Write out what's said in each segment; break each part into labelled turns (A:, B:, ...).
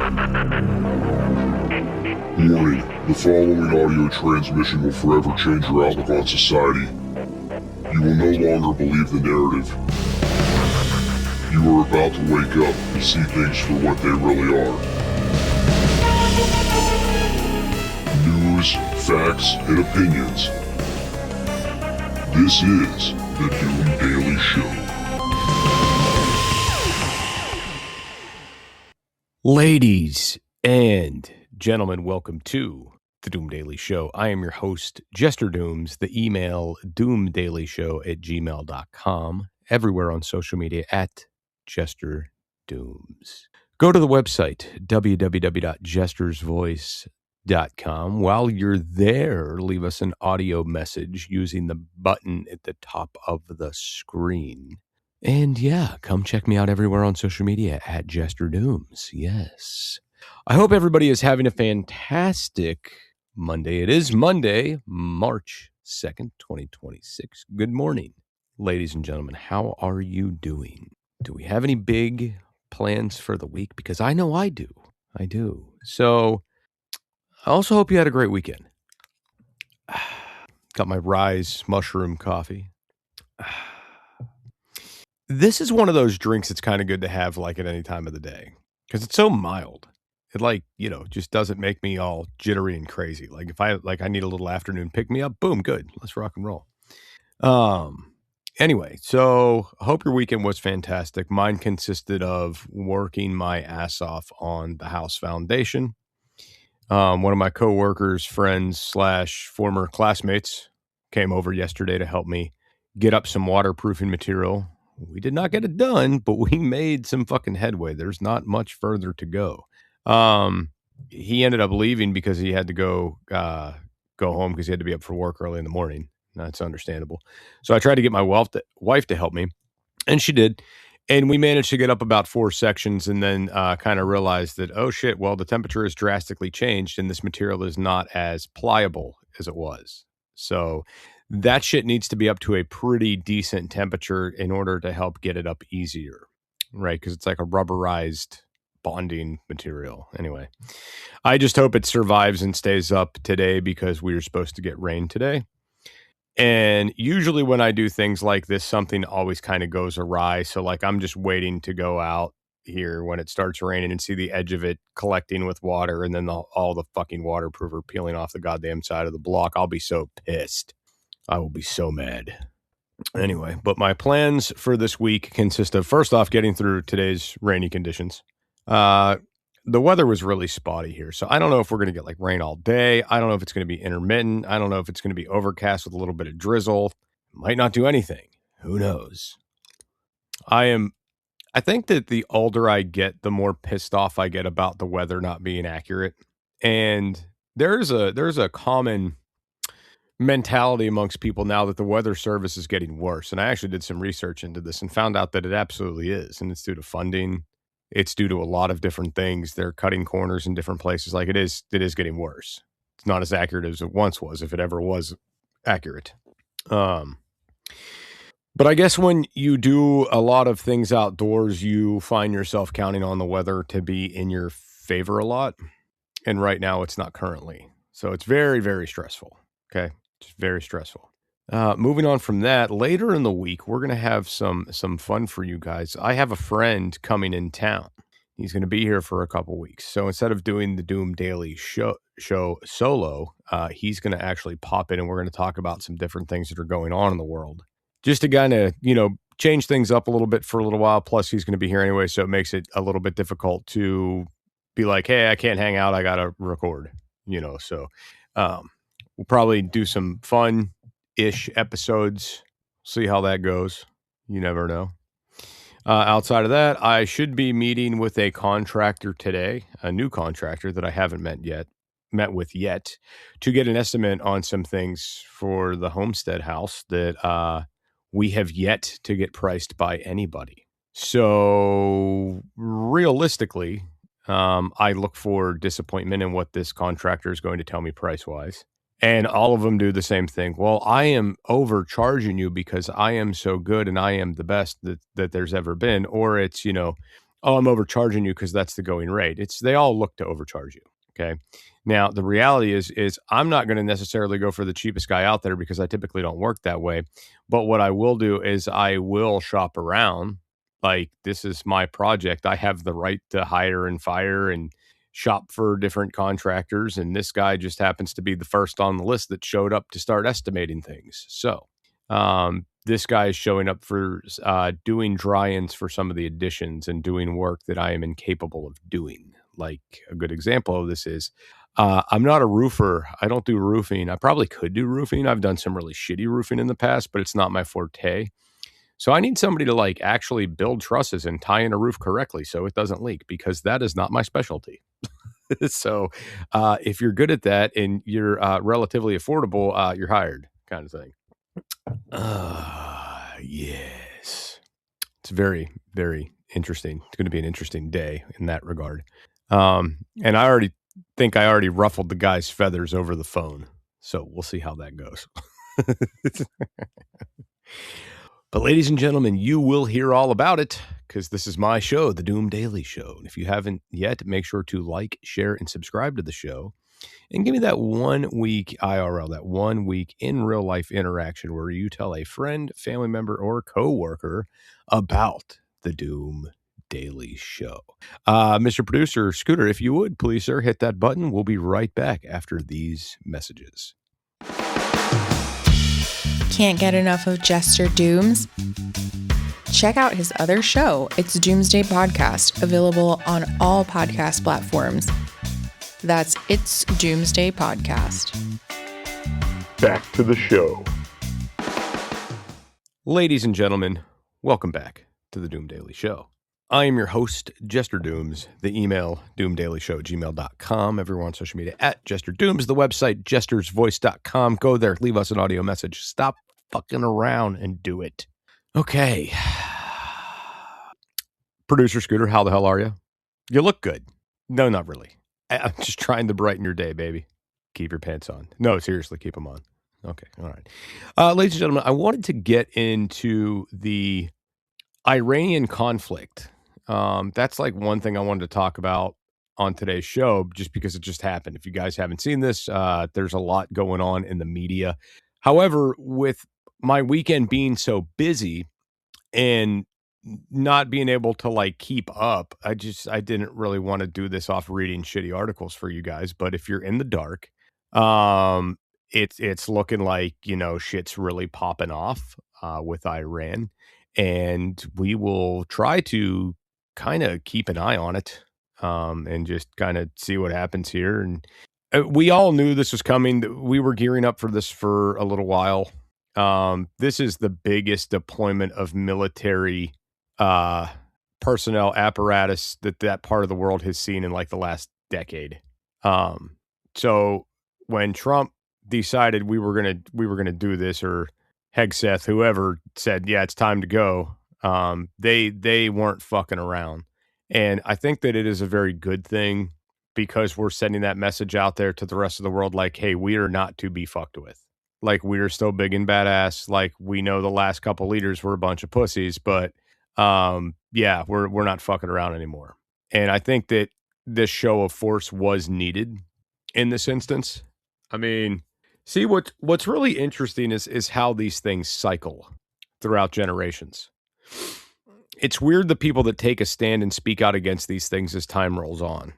A: Warning, the following audio transmission will forever change your outlook on society. You will no longer believe the narrative. You are about to wake up and see things for what they really are. News, facts, and opinions. This is the Doom Daily Show.
B: Ladies and gentlemen, welcome to the Doom Daily Show. I am your host, Jester Dooms. The email, doomdailyshow@gmail.com. Everywhere on social media at Jester Dooms. Go to the website, www.jestersvoice.com. While you're there, leave us an audio message using the button at the top of the screen. And yeah, come check me out everywhere on social media at Jester Dooms. Yes. I hope everybody is having a fantastic Monday. It is Monday, March 2nd, 2026. Good morning, ladies and gentlemen. How are you doing? Do we have any big plans for the week? Because I know I do. I do. So I also hope you had a great weekend. Got my Rise mushroom coffee. This is one of those drinks that's kind of good to have like at any time of the day because it's so mild. It just doesn't make me all jittery and crazy. Like if I need a little afternoon pick me up, boom, good. Let's rock and roll. Anyway, so I hope your weekend was fantastic. Mine consisted of working my ass off on the house foundation. One of my coworkers, friends / former classmates came over yesterday to help me get up some waterproofing material. We did not get it done, but we made some fucking headway. There's not much further to go. He ended up leaving because he had to go home because he had to be up for work early in the morning. That's understandable. So I tried to get my wife to help me, and she did. And we managed to get up about 4 sections and then kind of realized that, oh shit, well, the temperature has drastically changed and this material is not as pliable as it was. So that shit needs to be up to a pretty decent temperature in order to help get it up easier, right? Because it's like a rubberized bonding material. Anyway, I just hope it survives and stays up today because we were supposed to get rain today. And usually when I do things like this, something always kind of goes awry. So like I'm just waiting to go out here when it starts raining and see the edge of it collecting with water and then all the fucking waterproofer peeling off the goddamn side of the block. I'll be so pissed. I will be so mad. Anyway, but my plans for this week consist of, first off, getting through today's rainy conditions. The weather was really spotty here, so I don't know if we're going to get like rain all day. I don't know if it's going to be intermittent. I don't know if it's going to be overcast with a little bit of drizzle. Might not do anything. Who knows? I think that the older I get, the more pissed off I get about the weather not being accurate. And there's a common mentality amongst people now that the weather service is getting worse. And I actually did some research into this and found out that it absolutely is. And it's due to funding. It's due to a lot of different things. They're cutting corners in different places. Like it is getting worse. It's not as accurate as it once was, if it ever was accurate. But I guess when you do a lot of things outdoors, you find yourself counting on the weather to be in your favor a lot. And right now it's not currently. So it's very, very stressful. Okay. It's very stressful. Moving on from that, later in the week, we're going to have some fun for you guys. I have a friend coming in town. He's going to be here for a couple weeks. So instead of doing the Doom Daily show solo, he's going to actually pop in and we're going to talk about some different things that are going on in the world. Just to kind of, change things up a little bit for a little while. Plus, he's going to be here anyway, so it makes it a little bit difficult to be like, hey, I can't hang out. I got to record, So we'll probably do some fun-ish episodes. See how that goes. You never know. Outside of that, I should be meeting with a contractor today, a new contractor that I haven't met with yet, to get an estimate on some things for the homestead house that we have yet to get priced by anybody. So realistically, I look for disappointment in what this contractor is going to tell me price-wise. And all of them do the same thing. Well, I am overcharging you because I am so good and I am the best that there's ever been. Or it's, oh, I'm overcharging you because that's the going rate. They all look to overcharge you. Okay. Now the reality is I'm not going to necessarily go for the cheapest guy out there because I typically don't work that way. But what I will do is I will shop around. Like, this is my project. I have the right to hire and fire and shop for different contractors. And this guy just happens to be the first on the list that showed up to start estimating things. So this guy is showing up for doing dry-ins for some of the additions and doing work that I am incapable of doing. Like, a good example of this is I'm not a roofer. I don't do roofing. I probably could do roofing. I've done some really shitty roofing in the past, but it's not my forte. So I need somebody to like actually build trusses and tie in a roof correctly so it doesn't leak, because that is not my specialty. So if you're good at that and you're relatively affordable, you're hired, kind of thing. Yes. It's very, very interesting. It's going to be an interesting day in that regard. And I already think I already ruffled the guy's feathers over the phone. So we'll see how that goes. But ladies and gentlemen, you will hear all about it because this is my show, The Doom Daily Show. And if you haven't yet, make sure to like, share, and subscribe to the show. And give me that 1 week IRL, that 1 week in real life interaction where you tell a friend, family member, or coworker about The Doom Daily Show. Mr. Producer Scooter, if you would, please, sir, hit that button. We'll be right back after these messages.
C: Can't get enough of Jester Dooms? Check out his other show, It's Doomsday Podcast, available on all podcast platforms. That's It's Doomsday Podcast.
A: Back to the show.
B: Ladies and gentlemen, welcome back to the Doom Daily Show. I am your host, Jester Dooms. The email, doomdailyshow@gmail.com. Everyone on social media @JesterDooms. The website, jestersvoice.com. Go there, leave us an audio message. Stop fucking around and do it. Okay. Producer Scooter, how the hell are you? You look good. No, not really. I'm just trying to brighten your day, baby. Keep your pants on. No, seriously, keep them on. Okay, all right. Ladies and gentlemen, I wanted to get into the Iranian conflict. That's like one thing I wanted to talk about on today's show, just because it just happened. If you guys haven't seen this, there's a lot going on in the media. However, with my weekend being so busy and not being able to like keep up, I didn't really want to do this off reading shitty articles for you guys. But if you're in the dark, it's looking like, shit's really popping off with Iran, and we will try to kind of keep an eye on it and just kind of see what happens here. And we all knew this was coming. We were gearing up for this for a little while. This is the biggest deployment of military personnel apparatus that part of the world has seen in like the last decade. So when Trump decided we were gonna do this, or Hegseth, whoever said, yeah, it's time to go, they weren't fucking around. And I think that it is a very good thing, because we're sending that message out there to the rest of the world, like, hey, we are not to be fucked with. Like, we are still big and badass. Like, we know the last couple leaders were a bunch of pussies, but yeah, we're not fucking around anymore. And I think that this show of force was needed in this instance. I mean, see, what's really interesting is how these things cycle throughout generations. It's weird, the people that take a stand and speak out against these things as time rolls on.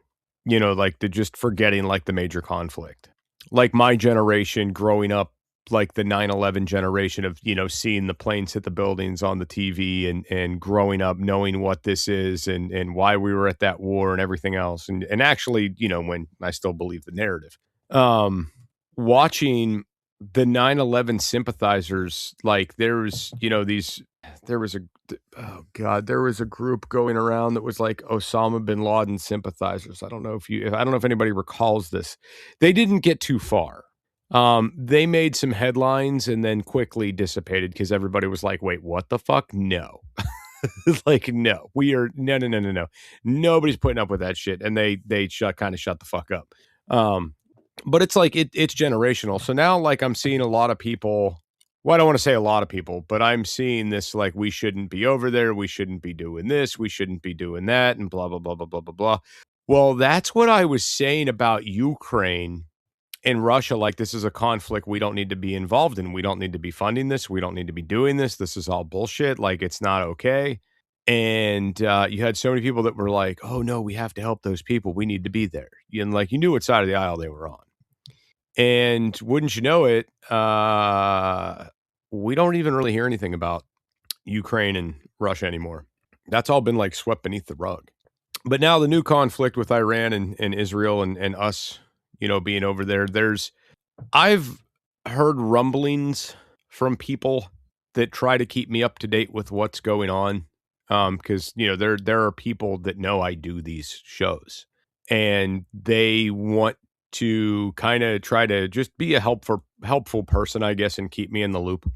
B: Like, they're just forgetting like the major conflict. Like my generation growing up, like the 9/11 generation of, seeing the planes hit the buildings on the TV and growing up knowing what this is and why we were at that war and everything else. And actually, when I still believe the narrative, watching the 9/11 sympathizers, like there was a group going around that was like Osama bin Laden sympathizers. I don't know if anybody recalls this. They didn't get too far. They made some headlines and then quickly dissipated because everybody was like, wait, what the fuck? No. Like, no, no. Nobody's putting up with that shit. And they kind of shut the fuck up. But it's like, it's generational. So now, like, I'm seeing a lot of people well, I don't want to say a lot of people, but I'm seeing this like we shouldn't be over there. We shouldn't be doing this. We shouldn't be doing that and blah, blah, blah, blah, blah, blah, blah. Well, that's what I was saying about Ukraine and Russia. Like, this is a conflict we don't need to be involved in. We don't need to be funding this. We don't need to be doing this. This is all bullshit. Like, it's not okay. And you had so many people that were like, oh, no, we have to help those people. We need to be there. And like, you knew what side of the aisle they were on. And wouldn't you know it, we don't even really hear anything about Ukraine and Russia anymore. That's all been like swept beneath the rug. But now the new conflict with Iran and Israel and us, being over there, I've heard rumblings from people that try to keep me up to date with what's going on. Because, there are people that know I do these shows and they want to kind of try to just be a helpful person, I guess, and keep me in the loop.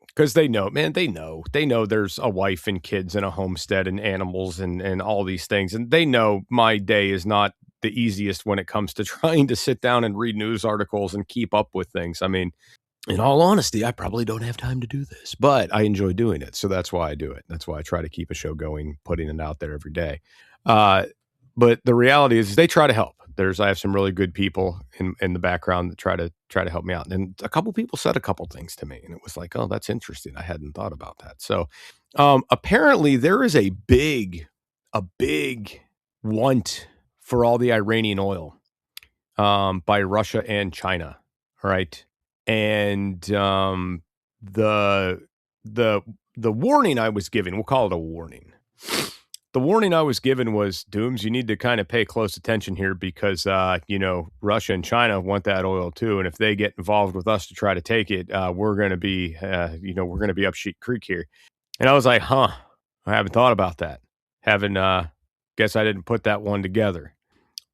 B: Because they know, man, they know there's a wife and kids and a homestead and animals and all these things. And they know my day is not the easiest when it comes to trying to sit down and read news articles and keep up with things. I mean, in all honesty, I probably don't have time to do this, but I enjoy doing it. So that's why I do it. That's why I try to keep a show going, putting it out there every day. But the reality is they try to help. I have some really good people in the background that try to help me out. And a couple people said a couple things to me, and it was like, oh, that's interesting. I hadn't thought about that. So apparently there is a big want for all the Iranian oil by Russia and China. All right. And the warning I was given, we'll call it a warning. The warning I was given was, Dooms, you need to kind of pay close attention here because, Russia and China want that oil too. And if they get involved with us to try to take it, we're going to be, we're going to be up Sheet Creek here. And I was like, I haven't thought about that. Guess I didn't put that one together.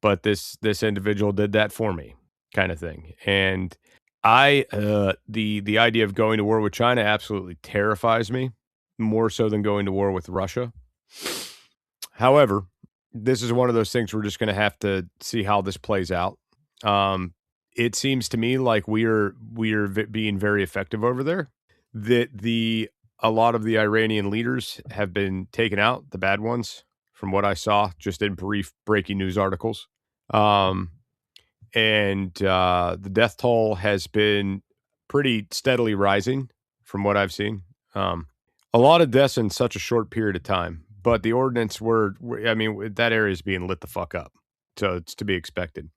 B: But this individual did that for me, kind of thing. And the idea of going to war with China absolutely terrifies me, more so than going to war with Russia. However, this is one of those things we're just going to have to see how this plays out. It seems to me like we are being very effective over there. That a lot of the Iranian leaders have been taken out, the bad ones, from what I saw just in brief breaking news articles. And the death toll has been pretty steadily rising from what I've seen. A lot of deaths in such a short period of time. But the ordnance that area is being lit the fuck up. So it's to be expected.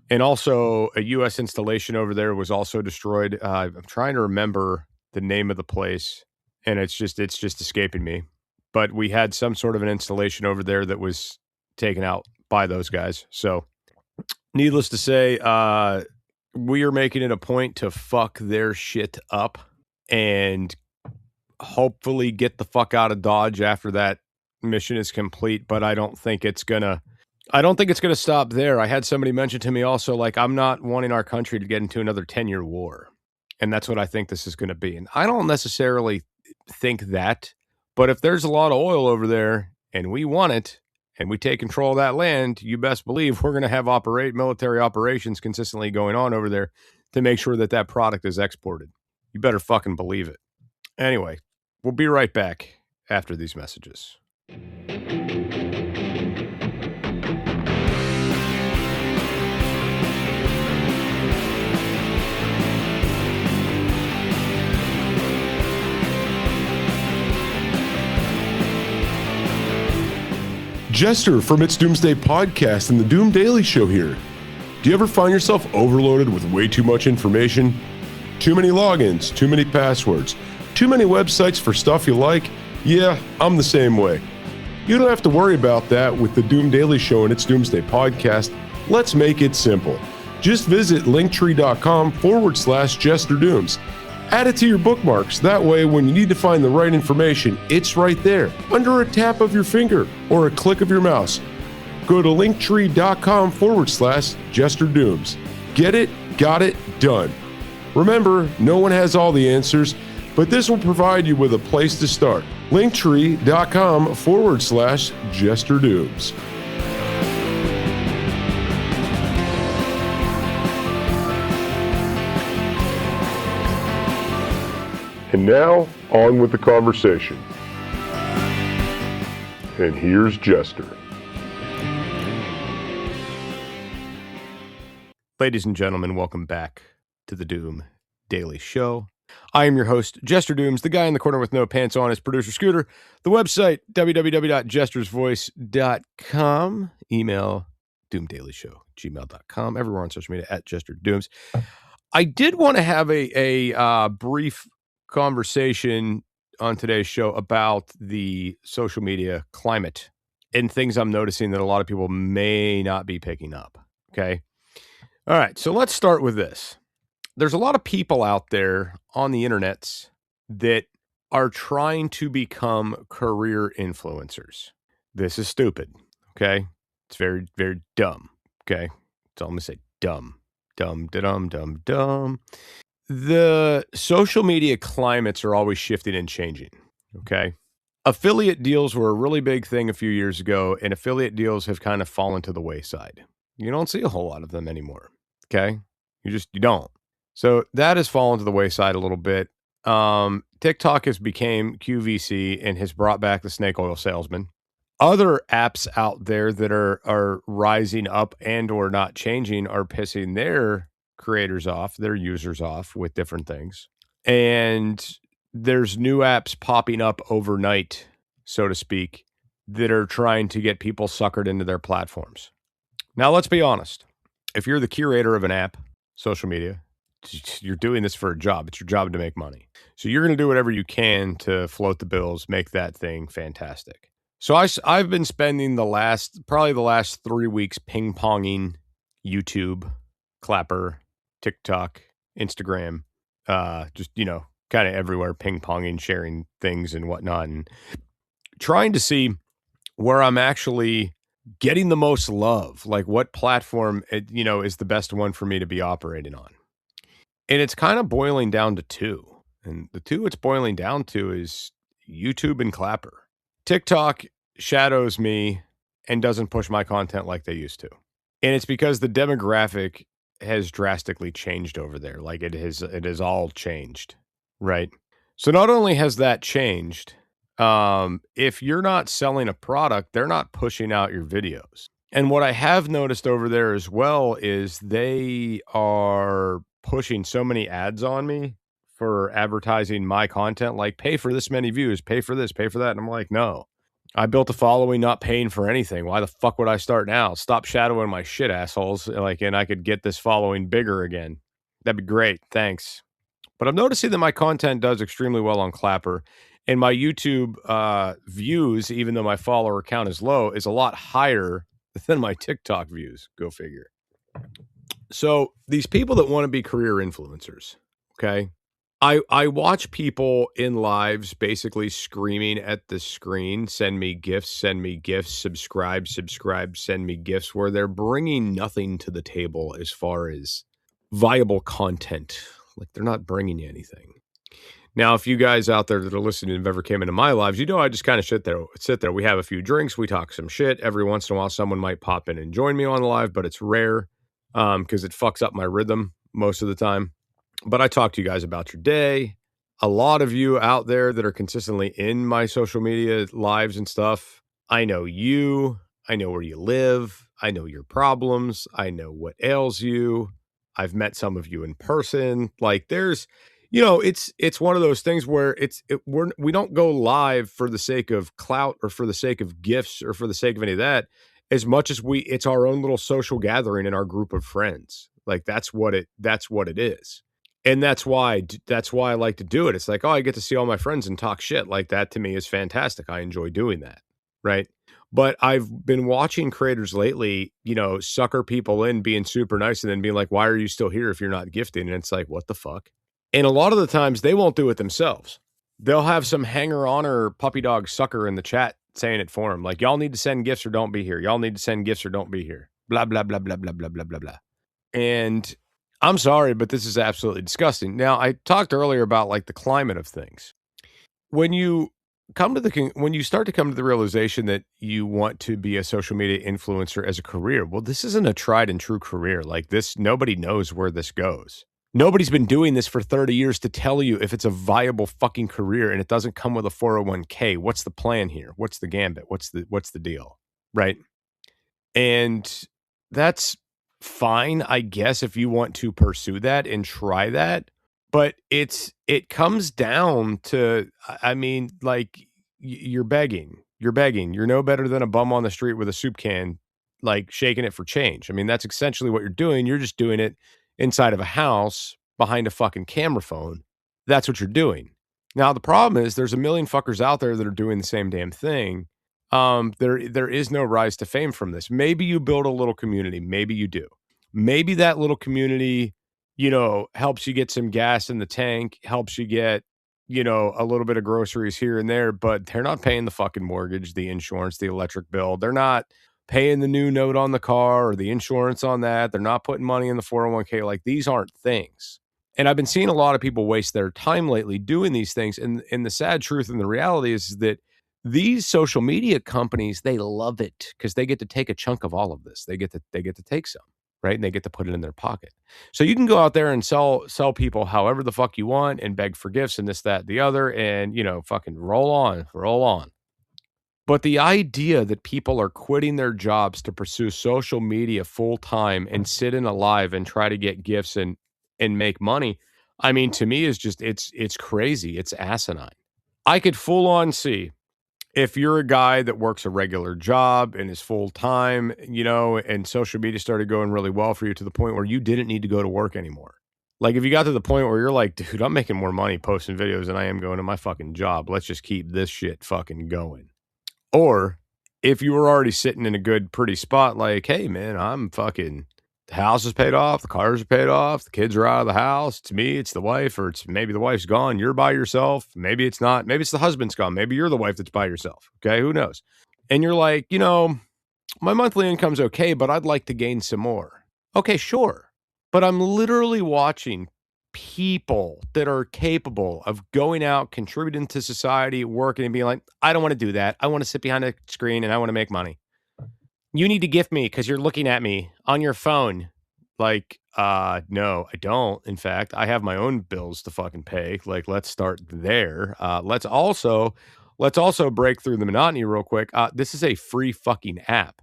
B: And also a U.S. installation over there was also destroyed. I'm trying to remember the name of the place, and it's just escaping me. But we had some sort of an installation over there that was taken out by those guys. So needless to say, we are making it a point to fuck their shit up and hopefully get the fuck out of Dodge after that mission is complete. But I don't think it's gonna stop there. I had somebody mention to me also, like, I'm not wanting our country to get into another 10-year war. And that's what I think this is going to be. And I don't necessarily think that, but if there's a lot of oil over there and we want it and we take control of that land, you best believe we're going to have military operations consistently going on over there to make sure that product is exported. You better fucking believe it. Anyway, we'll be right back after these messages.
A: Jester from It's Doomsday Podcast and the Doom Daily Show here. Do you ever find yourself overloaded with way too much information? Too many logins, too many passwords, too many websites for stuff you like? Yeah, I'm the same way. You don't have to worry about that with the Doom Daily Show and It's Doomsday Podcast. Let's make it simple. Just visit linktree.com/JesterDooms. Add it to your bookmarks. That way, when you need to find the right information, it's right there, under a tap of your finger or a click of your mouse. Go to linktree.com/JesterDooms. Get it, got it, done. Remember, no one has all the answers, but this will provide you with a place to start. linktree.com/JesterDooms. And now, on with the conversation. And here's Jester.
B: Ladies and gentlemen, welcome back to the Doom Daily Show. I am your host, Jester Dooms, the guy in the corner with no pants on, his producer Scooter. The website, www.jestersvoice.com. Email, doomdailyshow@gmail.com. Everywhere on social media, @JesterDooms. I did want to have a brief conversation on today's show about the social media climate and things I'm noticing that a lot of people may not be picking up. Okay. All right. So let's start with this. There's a lot of people out there on the internets that are trying to become career influencers. This is stupid. Okay. It's very, very dumb. Okay. That's all I'm going to say. Dumb. Dumb, dumb, dumb, dumb. The social media climates are always shifting and changing. Okay. Affiliate deals were a really big thing a few years ago, and affiliate deals have kind of fallen to the wayside. You don't see a whole lot of them anymore. Okay. You don't. So that has fallen to the wayside a little bit. TikTok has became QVC and has brought back the snake oil salesman. Other apps out there that are rising up and or not changing are pissing their creators off, their users off with different things. And there's new apps popping up overnight, so to speak, that are trying to get people suckered into their platforms. Now, let's be honest. If you're the curator of an app, social media, you're doing this for a job. It's your job to make money. So you're going to do whatever you can to float the bills, make that thing fantastic. So I've been spending probably the last 3 weeks ping-ponging YouTube, Clapper, TikTok, Instagram, just, kind of everywhere, ping-ponging, sharing things and whatnot, and trying to see where I'm actually getting the most love, like what platform, is the best one for me to be operating on. And it's kind of boiling down to two. And the two it's boiling down to is YouTube and Clapper. TikTok shadows me and doesn't push my content like they used to. And it's because the demographic has drastically changed over there. Like it has all changed, right? So not only has that changed, if you're not selling a product, they're not pushing out your videos. And what I have noticed over there as well is they are pushing so many ads on me for advertising my content, like pay for this many views, pay for this, pay for that. And I'm like, no, I built a following not paying for anything. Why the fuck would I start now? Stop shadowing my shit, assholes. And I could get this following bigger again. That'd be great. Thanks. But I'm noticing that my content does extremely well on Clapper, and my YouTube views, even though my follower count is low, is a lot higher than my TikTok views. Go figure. So these people that want to be career influencers, okay? I watch people in lives basically screaming at the screen, send me gifts, subscribe, send me gifts, where they're bringing nothing to the table as far as viable content. Like they're not bringing you anything. Now, if you guys out there that are listening have ever came into my lives, I just kind of sit there. We have a few drinks. We talk some shit. Every once in a while, someone might pop in and join me on the live, but it's rare because it fucks up my rhythm most of the time. But I talk to you guys about your day. A lot of you out there that are consistently in my social media lives and stuff, I know you. I know where you live. I know your problems. I know what ails you. I've met some of you in person. Like there's, it's one of those things where we don't go live for the sake of clout or for the sake of gifts or for the sake of any of that, as much as it's our own little social gathering in our group of friends. Like that's what it is. And that's why I like to do it. It's like, oh, I get to see all my friends and talk shit. Like that to me is fantastic. I enjoy doing that. Right. But I've been watching creators lately, sucker people in being super nice and then being like, why are you still here if you're not gifting? And it's like, what the fuck? And a lot of the times they won't do it themselves. They'll have some hanger-on puppy dog sucker in the chat saying it for them. Like, y'all need to send gifts or don't be here. Y'all need to send gifts or don't be here. Blah, blah, blah, blah, blah, blah, blah, blah, blah. And I'm sorry, but this is absolutely disgusting. Now, I talked earlier about like the climate of things. When you start to come to the realization that you want to be a social media influencer as a career, well, this isn't a tried and true career. Like this, nobody knows where this goes. Nobody's been doing this for 30 years to tell you if it's a viable fucking career, and it doesn't come with a 401k. What's the plan here? What's the gambit? What's the deal? Right? And that's fine, I guess, if you want to pursue that and try that. But it comes down to, I mean, like, you're begging. You're begging. You're no better than a bum on the street with a soup can, like, shaking it for change. I mean, that's essentially what you're doing. You're just doing it inside of a house behind a fucking camera phone. That's what you're doing. Now, the problem is there's a million fuckers out there that are doing the same damn thing. There is no rise to fame from this. Maybe you build a little community. Maybe you do. Maybe that little community, helps you get some gas in the tank, helps you get, a little bit of groceries here and there, but they're not paying the fucking mortgage, the insurance, the electric bill. They're not paying the new note on the car or the insurance on that. They're not putting money in the 401k. Like, these aren't things. And I've been seeing a lot of people waste their time lately doing these things. And the sad truth and the reality is that these social media companies, they love it because they get to take a chunk of all of this. They get to take some, right? And they get to put it in their pocket. So you can go out there and sell people however the fuck you want and beg for gifts and this, that, the other, and fucking roll on. But the idea that people are quitting their jobs to pursue social media full time and sit in a live and try to get gifts and make money, I mean, to me is just it's crazy. It's asinine. I could full on see if you're a guy that works a regular job and is full time, and social media started going really well for you to the point where you didn't need to go to work anymore. Like, if you got to the point where you're like, dude, I'm making more money posting videos than I am going to my fucking job. Let's just keep this shit fucking going. Or if you were already sitting in a good, pretty spot, like, hey, man, the house is paid off, the cars are paid off, the kids are out of the house. To me, it's the wife, or it's maybe the wife's gone, you're by yourself. Maybe it's not. Maybe it's the husband's gone. Maybe you're the wife that's by yourself. Okay, who knows? And you're like, my monthly income's okay, but I'd like to gain some more. Okay, sure. But I'm literally watching people that are capable of going out, contributing to society, working, and being like, I don't want to do that. I want to sit behind a screen and I want to make money. You need to gift me because you're looking at me on your phone. Like, no, I don't. In fact, I have my own bills to fucking pay. Like, let's start there. Let's also break through the monotony real quick. This is a free fucking app.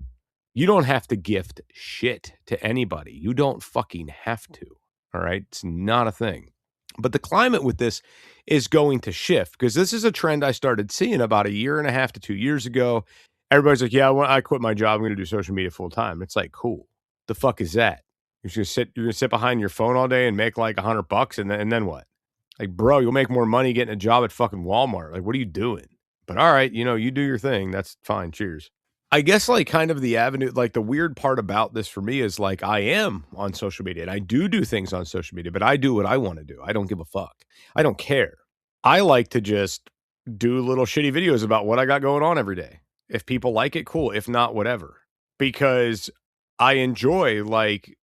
B: You don't have to gift shit to anybody. You don't fucking have to. All right. It's not a thing. But the climate with this is going to shift because this is a trend I started seeing about 1.5 to 2 years ago. Everybody's like, yeah, I quit my job. I'm going to do social media full time. It's like, cool. The fuck is that? You're going to sit behind your phone all day and make like $100 and then what? Like, bro, you'll make more money getting a job at fucking Walmart. Like, what are you doing? But all right, you do your thing. That's fine. Cheers. I guess like kind of the avenue, like the weird part about this for me is like I am on social media and I do things on social media, but I do what I want to do. I don't give a fuck. I don't care. I like to just do little shitty videos about what I got going on every day. If people like it, cool. If not, whatever. Because I enjoy like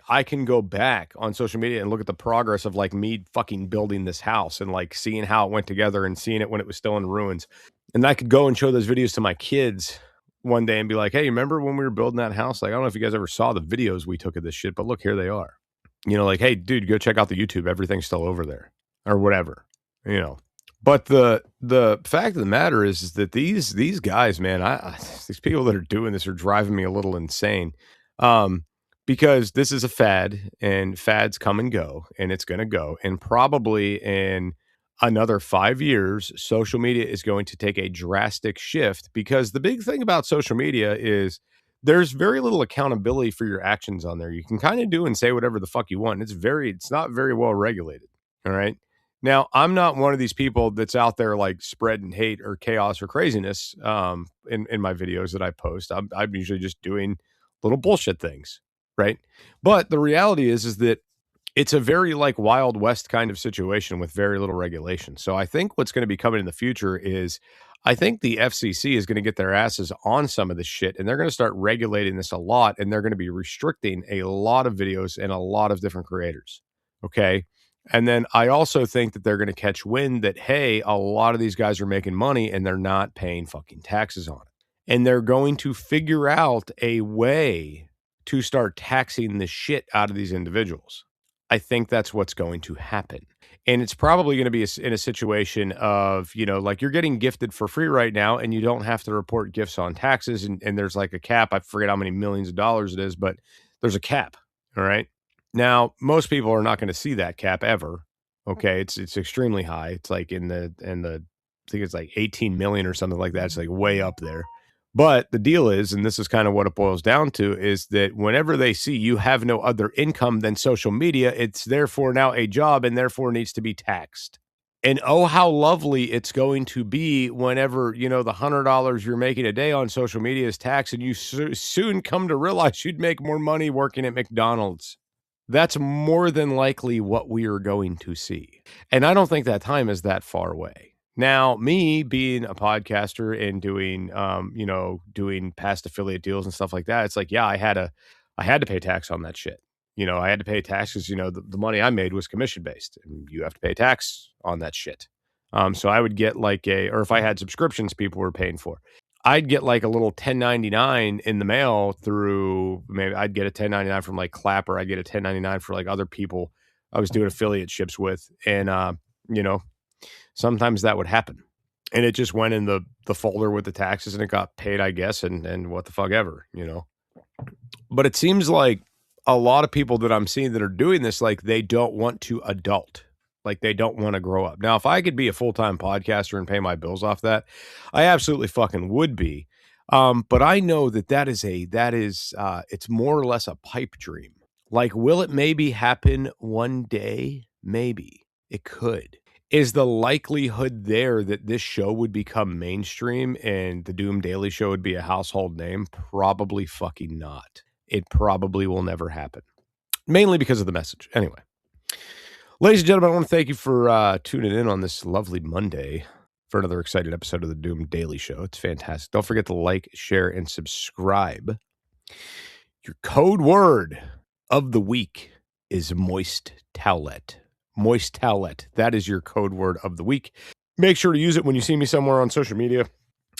B: I can go back on social media and look at the progress of like me fucking building this house and like seeing how it went together and seeing it when it was still in ruins. And I could go and show those videos to my kids one day and be like, hey, remember when we were building that house? Like, I don't know if you guys ever saw the videos we took of this shit, but look, here they are. Like, hey, dude, go check out the YouTube. Everything's still over there or whatever, But the fact of the matter is that these guys, man, these people that are doing this are driving me a little insane. Because this is a fad and fads come and go and it's going to go. And probably in another 5 years, social media is going to take a drastic shift because the big thing about social media is there's very little accountability for your actions on there. You can kind of do and say whatever the fuck you want. It's not very well regulated. All right. Now, I'm not one of these people that's out there like spreading hate or chaos or craziness in my videos that I post. I'm usually just doing little bullshit things. Right. But the reality is that it's a very like Wild West kind of situation with very little regulation. So I think what's going to be coming in the future is I think the FCC is going to get their asses on some of this shit and they're going to start regulating this a lot and they're going to be restricting a lot of videos and a lot of different creators. Okay. And then I also think that they're going to catch wind that, hey, a lot of these guys are making money and they're not paying fucking taxes on it. And they're going to figure out a way to start taxing the shit out of these individuals. I think that's what's going to happen. And it's probably going to be in a situation of, like you're getting gifted for free right now and you don't have to report gifts on taxes. And there's like a cap. I forget how many millions of dollars it is, but there's a cap. All right. Now, most people are not going to see that cap ever. Okay. It's extremely high. It's like in the, I think it's like 18 million or something like that. It's like way up there. But the deal is, and this is kind of what it boils down to, is that whenever they see you have no other income than social media, it's therefore now a job and therefore needs to be taxed. And oh, how lovely it's going to be whenever, the $100 you're making a day on social media is taxed and you soon come to realize you'd make more money working at McDonald's. That's more than likely what we are going to see. And I don't think that time is that far away. Now, me being a podcaster and doing, doing past affiliate deals and stuff like that, it's like, yeah, I had to pay tax on that shit. I had to pay taxes. The money I made was commission based, and you have to pay tax on that shit. So I would get or if I had subscriptions people were paying for, I'd get like a little 1099 in the mail through, maybe I'd get a 1099 from like Clapper. I'd get a 1099 for like other people I was doing affiliate ships with. And, sometimes that would happen, and it just went in the folder with the taxes and it got paid, I guess. And what the fuck ever, but it seems like a lot of people that I'm seeing that are doing this, like they don't want to adult, like they don't want to grow up. Now, if I could be a full-time podcaster and pay my bills off that, I absolutely fucking would be. But I know that is it's more or less a pipe dream. Like, will it maybe happen one day? Maybe it could. Is the likelihood there that this show would become mainstream and the Doom Daily Show would be a household name? Probably fucking not. It probably will never happen. Mainly because of the message. Anyway. Ladies and gentlemen, I want to thank you for tuning in on this lovely Monday for another exciting episode of the Doom Daily Show. It's fantastic. Don't forget to like, share, and subscribe. Your code word of the week is moist towelette. Moist towelette. That is your code word of the week. Make sure to use it when you see me somewhere on social media,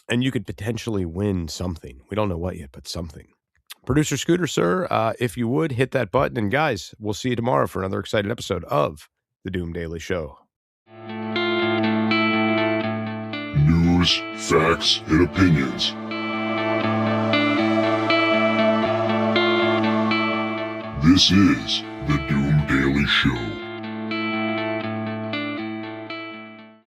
B: and you could potentially win something. We don't know what yet, but something. Producer Scooter, sir, if you would, hit that button. And guys, we'll see you tomorrow for another exciting episode of the Doom Daily Show.
A: News, facts, and opinions. This is the Doom Daily Show.